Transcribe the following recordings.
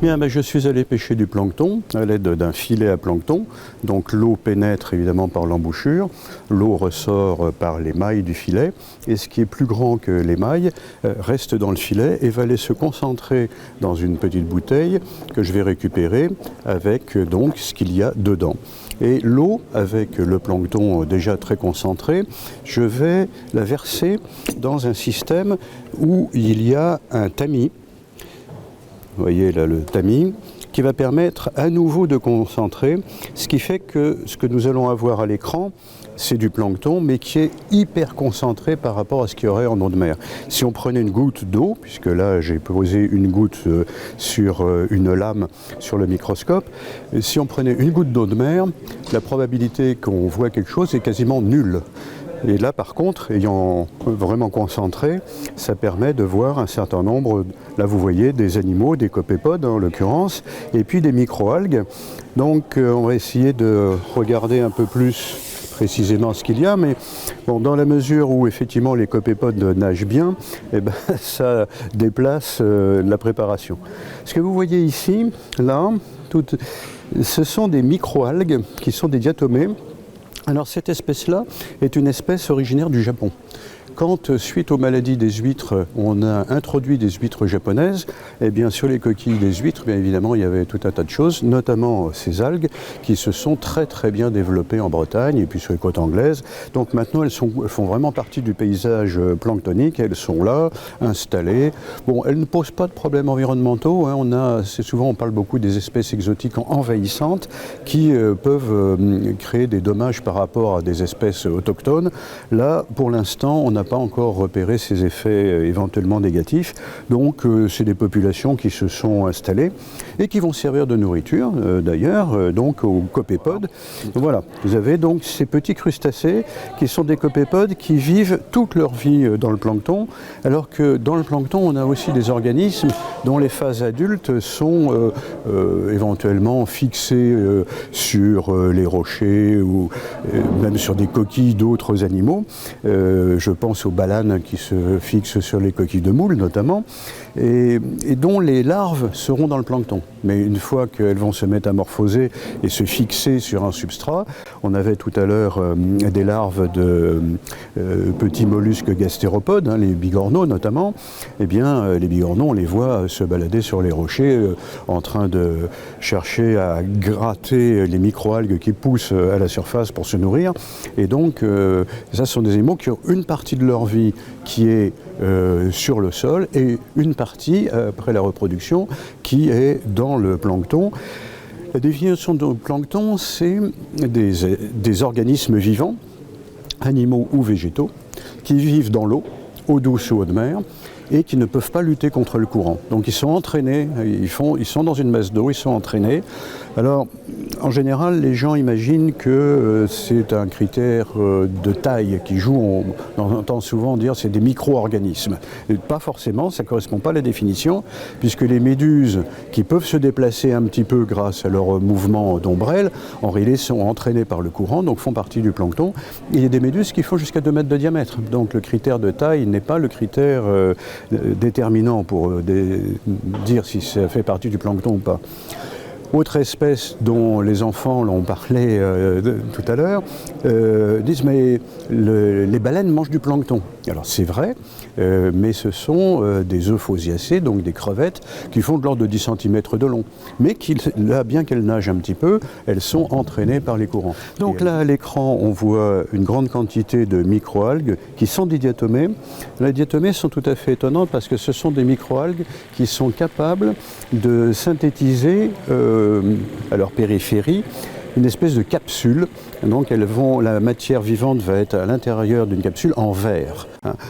Bien, je suis allé pêcher du plancton à l'aide d'un filet à plancton. Donc l'eau pénètre évidemment par l'embouchure, l'eau ressort par les mailles du filet et ce qui est plus grand que les mailles reste dans le filet et va aller se concentrer dans une petite bouteille que je vais récupérer avec donc ce qu'il y a dedans. Et l'eau, avec le plancton déjà très concentré, je vais la verser dans un système où il y a un tamis. Vous voyez là le tamis, qui va permettre à nouveau de concentrer, ce qui fait que ce que nous allons avoir à l'écran, c'est du plancton, mais qui est hyper concentré par rapport à ce qu'il y aurait en eau de mer. Si on prenait une goutte d'eau, puisque là j'ai posé une goutte sur une lame sur le microscope, si on prenait une goutte d'eau de mer, la probabilité qu'on voit quelque chose est quasiment nulle. Et là, par contre, ayant vraiment concentré, ça permet de voir un certain nombre, là vous voyez, des animaux, des copépodes en l'occurrence, et puis des microalgues. Donc on va essayer de regarder un peu plus précisément ce qu'il y a, mais bon, dans la mesure où effectivement les copépodes nagent bien, ça déplace la préparation. Ce que vous voyez ici, là, ce sont des microalgues qui sont des diatomées. Alors cette espèce-là est une espèce originaire du Japon. Quand, suite aux maladies des huîtres, on a introduit des huîtres japonaises, eh bien sur les coquilles des huîtres, bien évidemment, il y avait tout un tas de choses, notamment ces algues qui se sont très très bien développées en Bretagne et puis sur les côtes anglaises. Donc maintenant, elles font vraiment partie du paysage planctonique, elles sont là, installées. Bon, elles ne posent pas de problèmes environnementaux, hein. On parle beaucoup des espèces exotiques envahissantes qui peuvent créer des dommages par rapport à des espèces autochtones. Là, pour l'instant, on n'a pas encore repéré ces effets éventuellement négatifs. Donc c'est des populations qui se sont installées et qui vont servir de nourriture d'ailleurs donc aux copépodes. Voilà, vous avez donc ces petits crustacés qui sont des copépodes qui vivent toute leur vie dans le plancton, alors que dans le plancton on a aussi des organismes dont les phases adultes sont éventuellement fixées sur les rochers ou même sur des coquilles d'autres animaux. Je pense aux balanes qui se fixent sur les coquilles de moules notamment, et dont les larves seront dans le plancton. Mais une fois qu'elles vont se métamorphoser et se fixer sur un substrat, on avait tout à l'heure des larves de petits mollusques gastéropodes, hein, les bigorneaux notamment, eh bien les bigorneaux on les voit se balader sur les rochers en train de chercher à gratter les microalgues qui poussent à la surface pour se nourrir, et donc ça ce sont des animaux qui ont une partie de leur vie qui est sur le sol et une partie, après la reproduction, qui est dans le plancton. La définition de plancton, c'est des organismes vivants, animaux ou végétaux, qui vivent dans l'eau, eau douce ou eau de mer, et qui ne peuvent pas lutter contre le courant. Donc ils sont entraînés, ils sont dans une masse d'eau, ils sont entraînés. Alors, en général, les gens imaginent que c'est un critère de taille qui joue. On entend souvent dire c'est des micro-organismes. Et pas forcément, ça ne correspond pas à la définition, puisque les méduses qui peuvent se déplacer un petit peu grâce à leur mouvement d'ombrelle, en réalité sont entraînées par le courant, donc font partie du plancton. Et il y a des méduses qui font jusqu'à 2 mètres de diamètre. Donc le critère de taille n'est pas le critère déterminant pour dire si ça fait partie du plancton ou pas. Autre espèce dont les enfants l'ont parlé tout à l'heure, disent mais les baleines mangent du plancton. Alors c'est vrai, mais ce sont des euphausiacées, donc des crevettes, qui font de l'ordre de 10 cm de long. Mais là, bien qu'elles nagent un petit peu, elles sont entraînées par les courants. Donc là, à l'écran, on voit une grande quantité de microalgues qui sont des diatomées. Les diatomées sont tout à fait étonnantes parce que ce sont des microalgues qui sont capables de synthétiser à leur périphérie une espèce de capsule. Donc la matière vivante va être à l'intérieur d'une capsule en verre.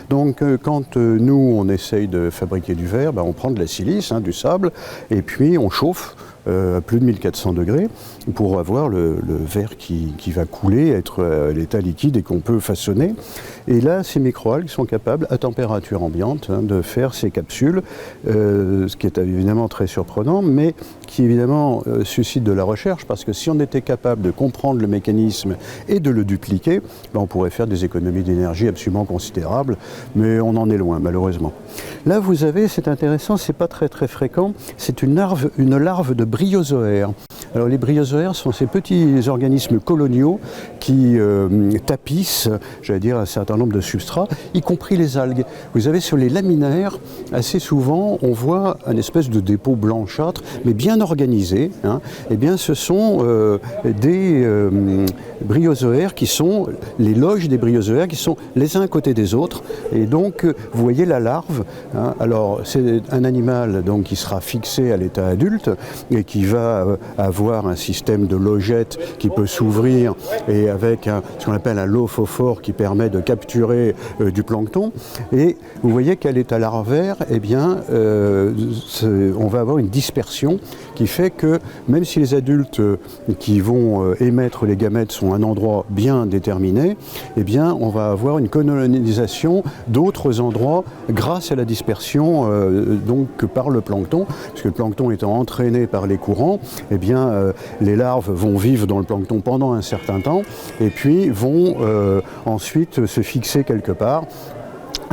Donc quand nous on essaye de fabriquer du verre, on prend de la silice, du sable, et puis on chauffe à plus de 1400 degrés pour avoir le verre qui va couler, être à l'état liquide et qu'on peut façonner. Et là, ces microalgues sont capables, à température ambiante, de faire ces capsules, ce qui est évidemment très surprenant, mais qui évidemment suscite de la recherche, parce que si on était capable de comprendre le mécanisme et de le dupliquer, on pourrait faire des économies d'énergie absolument considérables, mais on en est loin malheureusement. Là vous avez, c'est intéressant, c'est pas très fréquent, c'est une larve de bryozoaires. Alors les bryozoaires sont ces petits organismes coloniaux qui tapissent, j'allais dire, un certain nombre de substrats, y compris les algues. Vous avez sur les laminaires, assez souvent, on voit un espèce de dépôt blanchâtre, mais bien organisé. Eh bien, ce sont des bryozoaires qui sont les loges des bryozoaires qui sont les uns à côté des autres. Et donc, vous voyez la larve. Alors, c'est un animal donc, qui sera fixé à l'état adulte et qui va avoir un système de logette qui peut s'ouvrir et avec ce qu'on appelle un lophophore qui permet de capturer du plancton. Et vous voyez qu'à l'état larvaire, eh bien, on va avoir une dispersion qui fait que même si les adultes qui vont émettre les gamètes sont à un endroit bien déterminé, eh bien, on va avoir une colonisation d'autres endroits grâce à la dispersion donc par le plancton, parce que le plancton étant entraîné par les courants, eh bien, les larves vont vivre dans le plancton pendant un certain temps et puis vont ensuite se fixer quelque part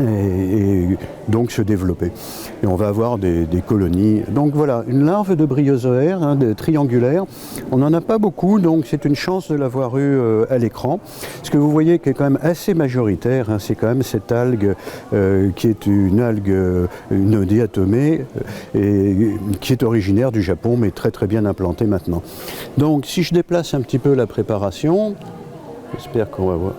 et donc se développer. Et on va avoir des colonies. Donc voilà, une larve de bryozoaire, triangulaire. On n'en a pas beaucoup, donc c'est une chance de l'avoir eu à l'écran. Ce que vous voyez qui est quand même assez majoritaire, c'est quand même cette algue qui est une algue, une diatomée, et qui est originaire du Japon, mais très bien implantée maintenant. Donc si je déplace un petit peu la préparation, j'espère qu'on va voir.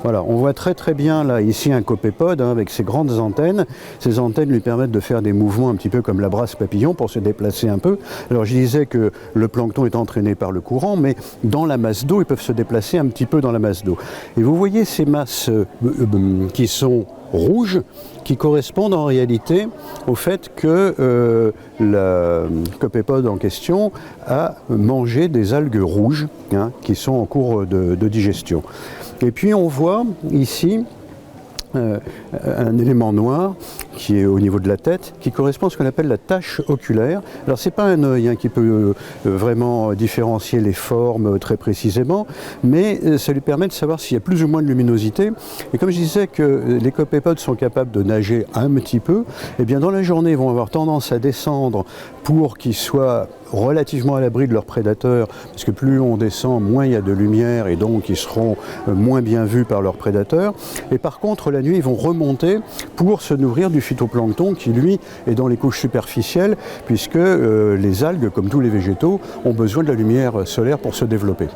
Voilà, on voit très bien là ici un copépode avec ses grandes antennes. Ces antennes lui permettent de faire des mouvements un petit peu comme la brasse papillon pour se déplacer un peu. Alors je disais que le plancton est entraîné par le courant, mais dans la masse d'eau, ils peuvent se déplacer un petit peu dans la masse d'eau. Et vous voyez ces masses qui sont rouges, qui correspondent en réalité au fait que le copépode en question a mangé des algues rouges qui sont en cours de digestion. Et puis on voit ici un élément noir qui est au niveau de la tête, qui correspond à ce qu'on appelle la tache oculaire. Alors c'est pas un œil qui peut vraiment différencier les formes très précisément, mais ça lui permet de savoir s'il y a plus ou moins de luminosité. Et comme je disais que les copépodes sont capables de nager un petit peu, eh bien dans la journée ils vont avoir tendance à descendre pour qu'ils soient relativement à l'abri de leurs prédateurs, parce que plus on descend, moins il y a de lumière et donc ils seront moins bien vus par leurs prédateurs. Et par contre, la nuit, ils vont remonter pour se nourrir du phytoplancton qui, lui, est dans les couches superficielles, puisque les algues, comme tous les végétaux, ont besoin de la lumière solaire pour se développer.